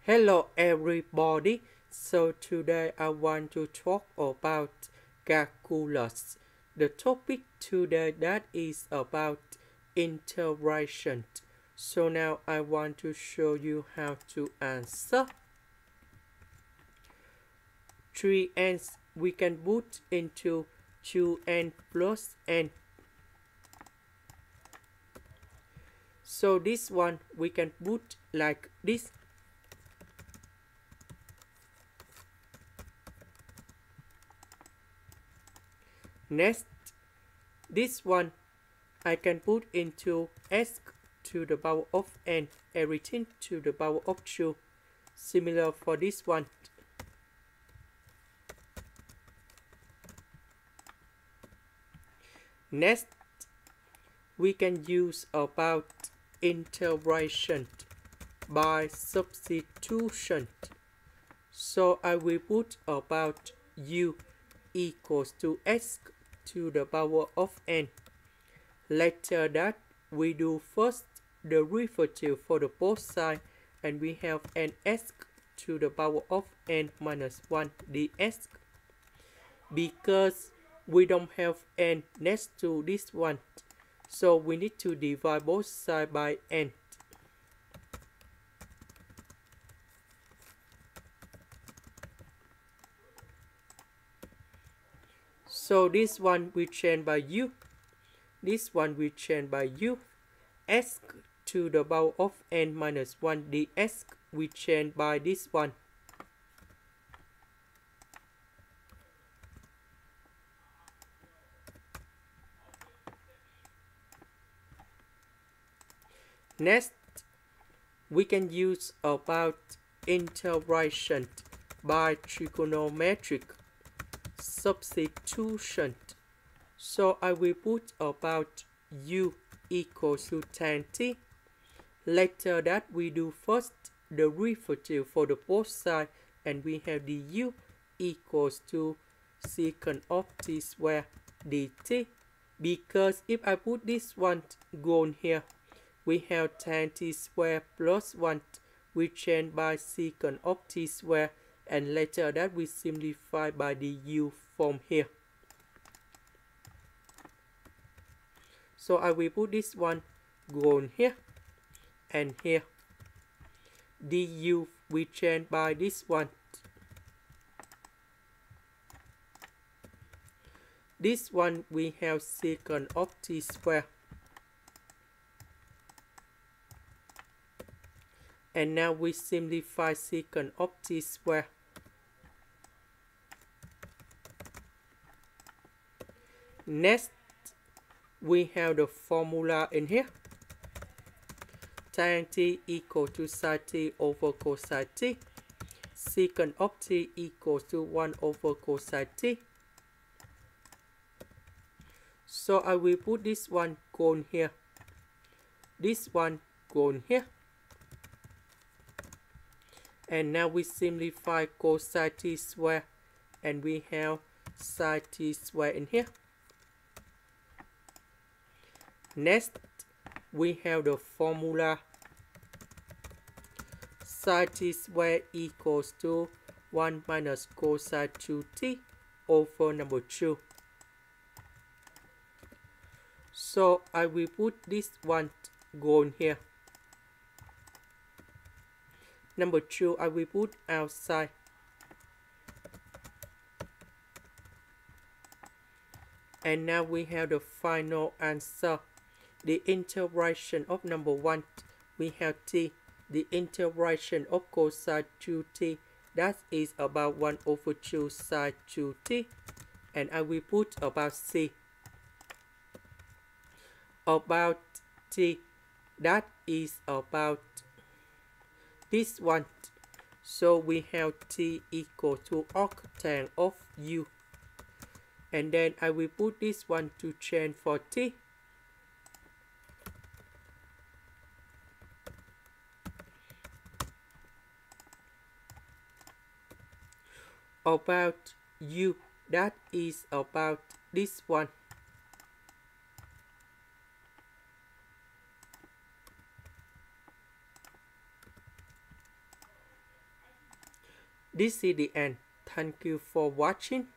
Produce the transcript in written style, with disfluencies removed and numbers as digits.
Hello everybody. So today I want to talk about calculus. The topic today that is about integration. So now I want to show you how to answer. 3n we can put into 2n plus n. So this one we can put like this. Next, this one I can put into s to the power of n, everything to the power of 2. Similar for this one. Next, we can use about integration by substitution. So I will put about u equals to s to the power of n. Later that we do first the derivative for the both sides, and we have ns to the power of n minus 1 ds. Because we don't have n next to this one, so we need to divide both sides by n. So this one we change by u, this one we change by u, s to the power of n minus 1 ds we change by this one. Next, we can use about integration by trigonometric substitution. So I will put about u equals to tan t. Later that we do first the derivative for the both sides, and we have du equals to secant of t square dt. Because if I put this one gone here, we have tan t square plus 1, we change by secant of t square, and later that we simplify by du from here. So I will put this one gone here and here. Du we change by this one. This one we have secant of t square. And now we simplify secant of t square. Next, we have the formula in here. Tan t equal to sin t over cosine t. Secant of t equals to 1 over cosine t. So I will put this one gone here. This one gone here. And now we simplify cosine t square, and we have sin t square in here. Next, we have the formula sin t square equals to 1 minus cosine 2t over number 2. So I will put this one gone here. Number 2 I will put outside. And now we have the final answer. The integration of number 1, we have t. The integration of cosine 2t, that is about 1 over 2 sine 2t. And I will put about c. About t, that is about this one. So we have t equal to arctan of u. And then I will put this one to change for t. About u, that is about this one. This is the end. Thank you for watching.